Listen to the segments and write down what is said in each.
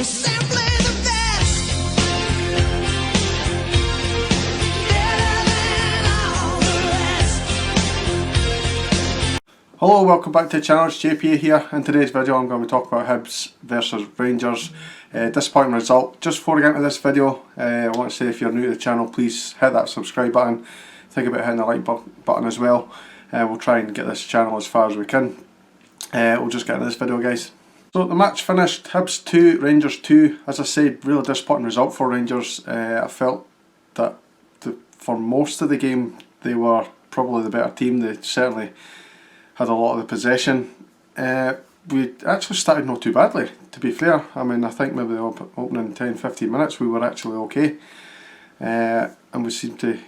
You're simply the best. Better than all the rest. Hello, welcome back to the channel. It's JP here. In today's video I'm going to be talking about Hibs versus Rangers. Disappointing result. Just before I get into this video, I want to say if you're new to the channel, please hit that subscribe button. Think about hitting the like button as well. We'll try and get this channel as far as we can. We'll just get into this video, guys. So the match finished Hibs 2, Rangers 2. As I said, really disappointing result for Rangers. I felt that for most of the game they were probably the better team. They certainly had a lot of the possession. We actually started not too badly, to be fair. I mean, I think maybe the opening 10-15 minutes we were actually okay. And we seemed to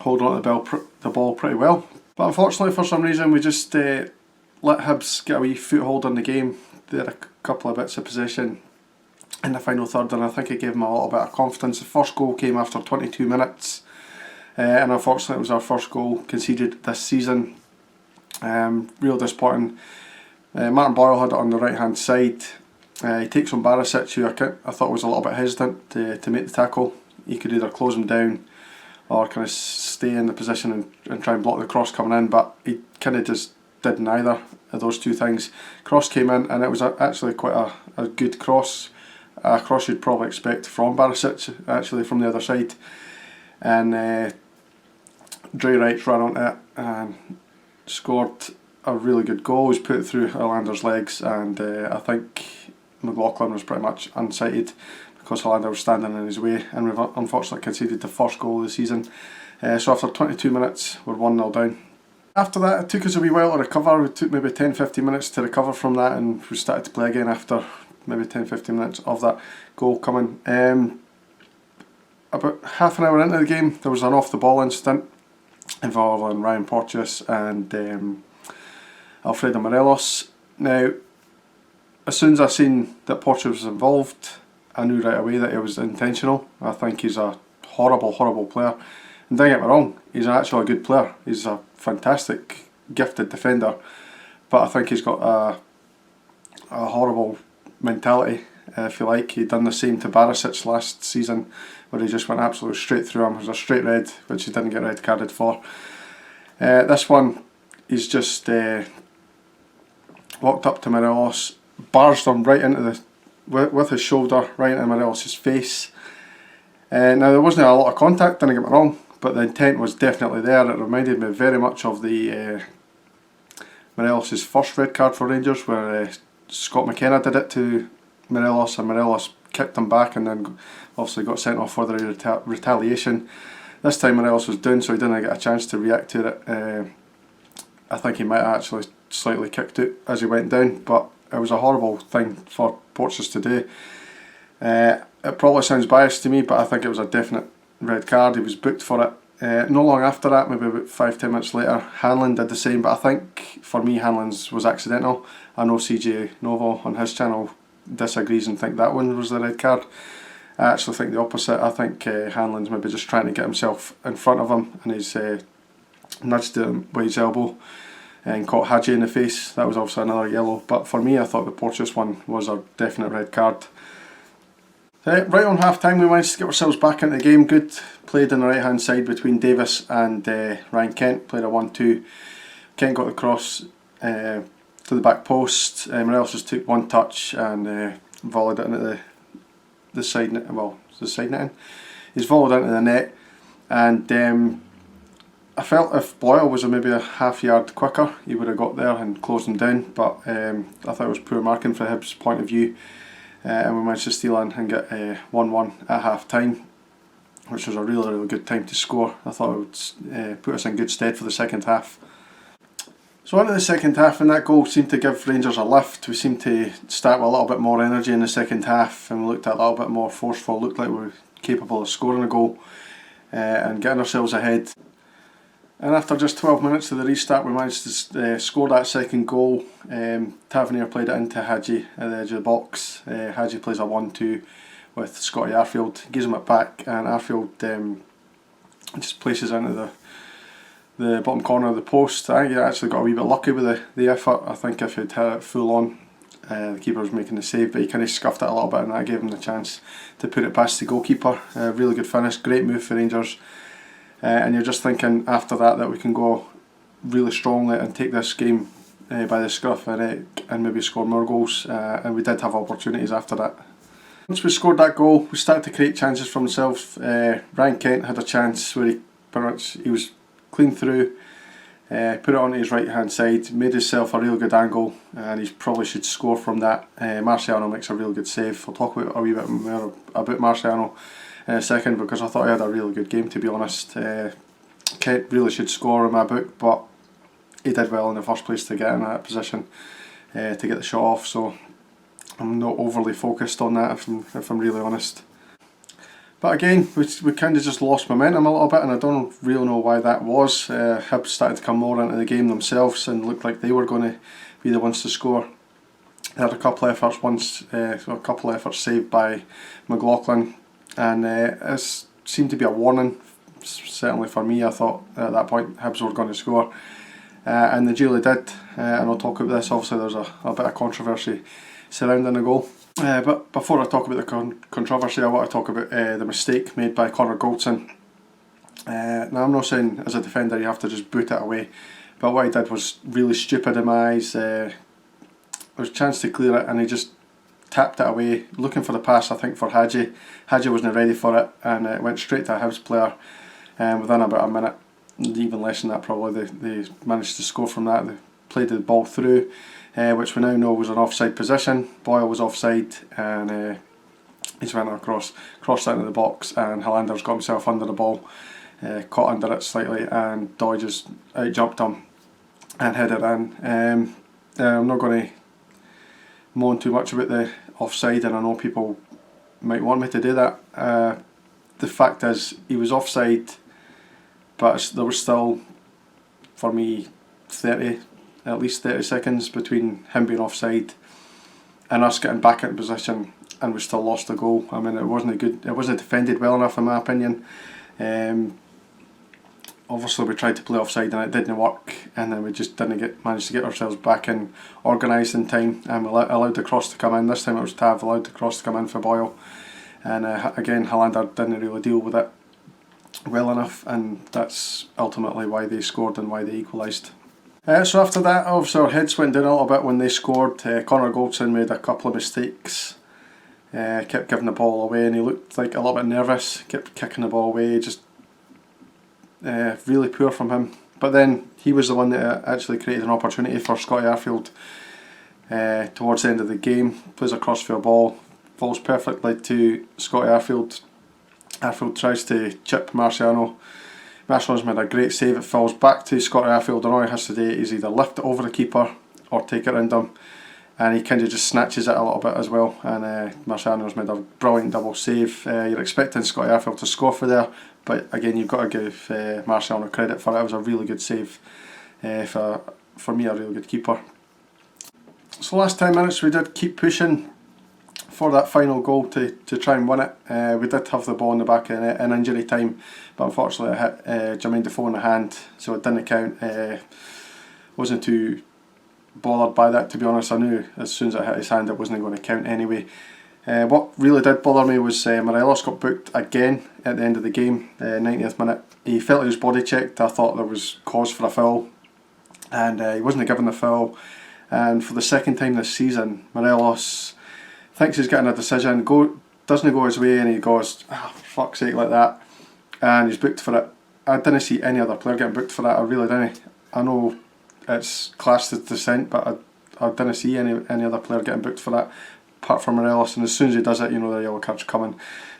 hold on to the ball pretty well. But unfortunately, for some reason, we just let Hibs get a wee foothold on the game. They had a couple of bits of possession in the final third, and I think it gave them a little bit of confidence. The first goal came after 22 minutes, and unfortunately it was our first goal conceded this season. Real disappointing. Martin Boyle had it on the right hand side. He takes on Barisic, who I thought was a little bit hesitant to make the tackle. He could either close him down or kind of stay in the position and try and block the cross coming in, but he kind of just did neither of those two things. Cross came in and it was actually quite a good cross. A cross you'd probably expect from Barisic, actually, from the other side. And Dre Wright ran onto it and scored a really good goal. He was put through Hollander's legs, and I think McLaughlin was pretty much unsighted because Hollander was standing in his way, and we've unfortunately conceded the first goal of the season. So after 22 minutes we're 1-0 down. After that it took us a wee while to recover. It took maybe 10-15 minutes to recover from that, and we started to play again after maybe 10-15 minutes of that goal coming. About half an hour into the game there was an off the ball incident involving Ryan Porteous and Alfredo Morelos. Now, as soon as I seen that Porteous was involved, I knew right away that it was intentional. I think he's a horrible player. And don't get me wrong, he's actually a good player. He's a fantastic, gifted defender. But I think he's got a horrible mentality, if you like. He done the same to Barisic last season, where he just went absolutely straight through him. It was a straight red, which he didn't get red carded for. This one, he's just walked up to Morelos, barged him right into with his shoulder, right into Morelos' face. Now there wasn't a lot of contact, don't get me wrong, but the intent was definitely there. It reminded me very much of the Morelos' first red card for Rangers, where Scott McKenna did it to Morelos, and Morelos kicked him back and then obviously got sent off for the retaliation. This time Morelos was down, so he didn't get a chance to react to it. I think he might have actually slightly kicked it as he went down, but it was a horrible thing for Porteous to do. It probably sounds biased to me, but I think it was a definite red card. He was booked for it. No long after that, maybe about 5-10 minutes later, Hanlon did the same, but I think for me Hanlon's was accidental. I know CJ Novo on his channel disagrees and think that one was the red card. I actually think the opposite. I think Hanlon's maybe just trying to get himself in front of him, and he's nudged him with his elbow and caught Hadji in the face. That was obviously another yellow, but for me I thought the Porteous one was a definite red card. Right on half time we managed to get ourselves back into the game. Good played on the right hand side between Davis and Ryan Kent, played a 1-2. Kent got the cross to the back post. Morelos just took one touch and volleyed it into the side net. Well, the side netting. He's volleyed into the net, and I felt if Boyle was maybe a half yard quicker, he would have got there and closed him down. But I thought it was poor marking from Hibs' point of view, and we managed to steal in and get 1-1 at half time, which was a really good time to score. I thought it would put us in good stead for the second half. So into the second half, and that goal seemed to give Rangers a lift. We seemed to start with a little bit more energy in the second half, and we looked a little bit more forceful, looked like we were capable of scoring a goal and getting ourselves ahead. And after just 12 minutes of the restart, we managed to score that second goal. Tavernier played it into Hadji at the edge of the box. Hadji plays a 1-2 with Scotty Arfield, gives him it back, and Arfield just places it into the bottom corner of the post. I think he actually got a wee bit lucky with the effort. I think if he'd hit it full on, The keeper was making the save, but he kind of scuffed it a little bit, and that gave him the chance to put it past the goalkeeper. Really good finish, great move for Rangers. And you're just thinking after that we can go really strongly and take this game by the scruff of the neck and maybe score more goals. And we did have opportunities after that. Once we scored that goal, we started to create chances for himself. Ryan Kent had a chance where he was clean through, put it onto his right hand side, made himself a real good angle, and he probably should score from that. Marciano makes a real good save. I'll talk a wee bit more about Marciano in a second, because I thought he had a really good game, to be honest. Kent really should score in my book, but he did well in the first place to get in that position to get the shot off, so I'm not overly focused on that if I'm really honest. But again, we kind of just lost momentum a little bit, and I don't really know why that was. Hibs started to come more into the game themselves and looked like they were going to be the ones to score. They had a couple of efforts saved by McLaughlin, and it seemed to be a warning, certainly for me. I thought at that point Hibs were going to score, and they duly did. And I'll talk about this. Obviously there's a bit of controversy surrounding the goal. But before I talk about the controversy, I want to talk about the mistake made by Connor Goldson. Now, I'm not saying as a defender you have to just boot it away, but what he did was really stupid in my eyes. There was a chance to clear it and he just tapped it away, looking for the pass, I think, for Hadji. Hadji wasn't ready for it, and it went straight to a Hibs player. Within about a minute, even less than that probably, they managed to score from that. They played the ball through, which we now know was an offside position. Boyle was offside, and he's went across, crossed into the box, and Hollander's got himself under the ball, caught under it slightly, and Doy just out jumped him and hit it in. I'm not going to moan too much about the offside, and I know people might want me to do that. The fact is, he was offside, but there was still, for me, at least 30 seconds between him being offside and us getting back into position, and we still lost the goal. I mean, it wasn't defended well enough in my opinion. Obviously we tried to play offside and it didn't work, and then we just didn't manage to get ourselves back in organised in time, and we allowed the cross to come in. This time it was Tav allowed the cross to come in for Boyle, and again Hollander didn't really deal with it well enough, and that's ultimately why they scored and why they equalised. So after that, obviously our heads went down a little bit when they scored. Connor Goldson made a couple of mistakes, kept giving the ball away, and he looked like a little bit nervous, kept kicking the ball away, just really poor from him. But then he was the one that actually created an opportunity for Scotty Arfield towards the end of the game. Plays a crossfield ball, falls perfectly to Scotty Arfield. Arfield tries to chip Marciano. Marciano's made a great save. It falls back to Scotty Arfield, and all he has to do is either lift it over the keeper or take it round him, and he kind of just snatches it a little bit as well, and Marciano's made a brilliant double save. You're expecting Scotty Arfield to score for there, but again you've got to give Marciano credit for it. It was a really good save for me, a really good keeper. So last 10 minutes we did keep pushing for that final goal to try and win it. We did have the ball in the back in injury time, but unfortunately I hit Jermaine Defoe in the hand, so it didn't count. Wasn't too bothered by that, to be honest. I knew as soon as I hit his hand it wasn't going to count anyway. What really did bother me was Morelos got booked again at the end of the game, 90th minute. He felt he was body checked. I thought there was cause for a foul, and he wasn't given the foul. And for the second time this season, Morelos thinks he's getting a decision, doesn't go his way, and he goes, for fuck's sake, like that, and he's booked for it. I didn't see any other player getting booked for that. I really didn't. I know it's classed as dissent, but I didn't see any other player getting booked for that apart from Morelos. And as soon as he does it, you know the yellow card's coming.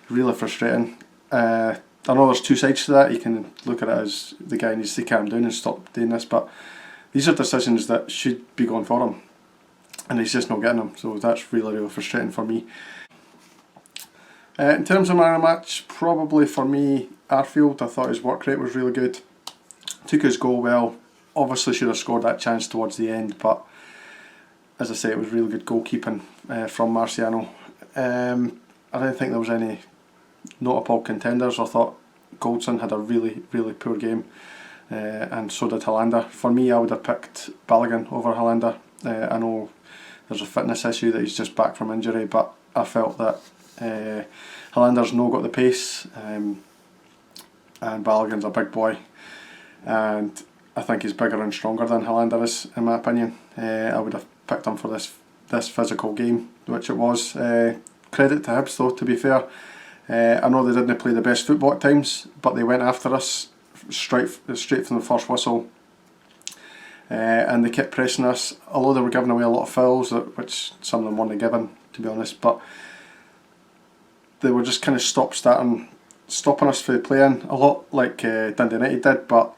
Really frustrating. I know there's two sides to that. You can look at it as the guy needs to calm down and stop doing this, but these are decisions that should be going for him, and he's just not getting them, so that's really frustrating for me. In terms of man of the match, probably for me Arfield. I thought his work rate was really good, took his goal well, obviously should have scored that chance towards the end, but as I say, it was really good goalkeeping from Marciano. I don't think there was any notable contenders. I thought Goldson had a really poor game, and so did Hollander. For me, I would have picked Balogun over Hollander. I know there's a fitness issue, that he's just back from injury, but I felt that Hollander's no got the pace, and Balogun's a big boy, and I think he's bigger and stronger than Hollander is, in my opinion. I would have picked him for this physical game, which it was. Credit to Hibs though, to be fair. I know they didn't play the best football at times, but they went after us straight from the first whistle, and they kept pressing us, although they were giving away a lot of fouls, which some of them weren't given, to be honest, but they were just kind of stopping us from playing a lot like Dundee United did. But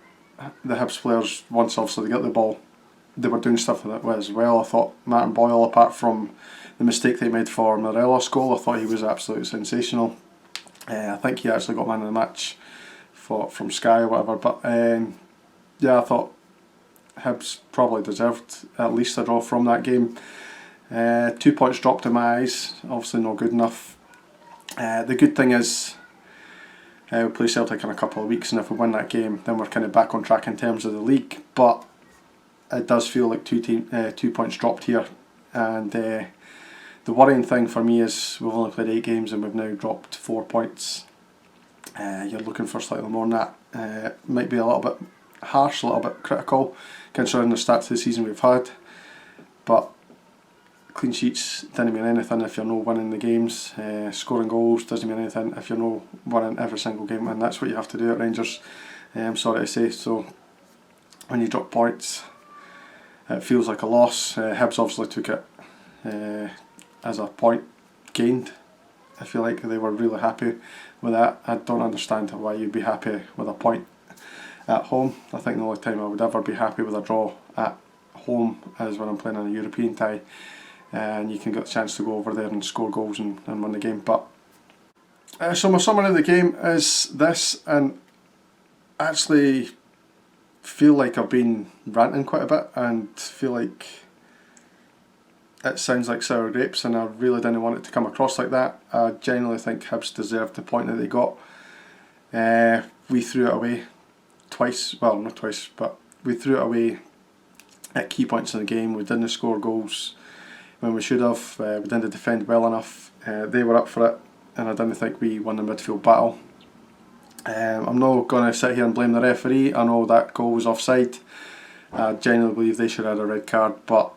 the Hibs players, once obviously they got the ball, they were doing stuff with it as well. I thought Martin Boyle, apart from the mistake they made for Morelos' goal, I thought he was absolutely sensational. I think he actually got man of the match from Sky or whatever, but yeah, I thought Hibs probably deserved at least a draw from that game. 2 points dropped in my eyes, obviously not good enough. The good thing is we play Celtic in a couple of weeks, and if we win that game, then we're kind of back on track in terms of the league. But it does feel like 2 points dropped here, and the worrying thing for me is we've only played 8 games and we've now dropped 4 points. You're looking for slightly more than that. Might be a little bit harsh, a little bit critical, considering the stats of the season we've had, but clean sheets didn't mean anything if you're not winning the games. Scoring goals doesn't mean anything if you're not winning every single game, and that's what you have to do at Rangers, I'm sorry to say. So when you drop points, it feels like a loss. Hibs obviously took it as a point gained. I feel like they were really happy with that. I don't understand why you'd be happy with a point at home. I think the only time I would ever be happy with a draw at home is when I'm playing in a European tie, and you can get a chance to go over there and score goals and win the game. But so my summary of the game is this, and I actually feel like I've been ranting quite a bit and feel like it sounds like sour grapes, and I really didn't want it to come across like that. I genuinely think Hibs deserved the point that they got. We threw it away twice, well not twice, but we threw it away at key points in the game. We didn't score goals when we should have. We didn't defend well enough. They were up for it, and I didn't think we won the midfield battle. I'm not going to sit here and blame the referee. I know that goal was offside. I genuinely believe they should have had a red card, but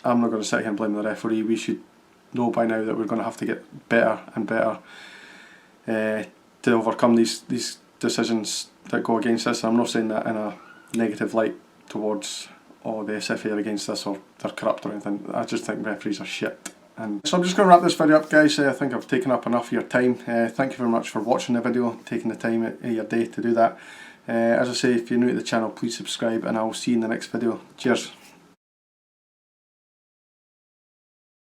I'm not going to sit here and blame the referee. We should know by now that we're going to have to get better and better to overcome these decisions that go against us. I'm not saying that in a negative light towards the SFA are against us or they're corrupt or anything. I just think referees are shit. And so I'm just going to wrap this video up, guys. I think I've taken up enough of your time. Thank you very much for watching the video, taking the time out of your day to do that. As I say, if you're new to the channel, please subscribe, and I will see you in the next video. Cheers.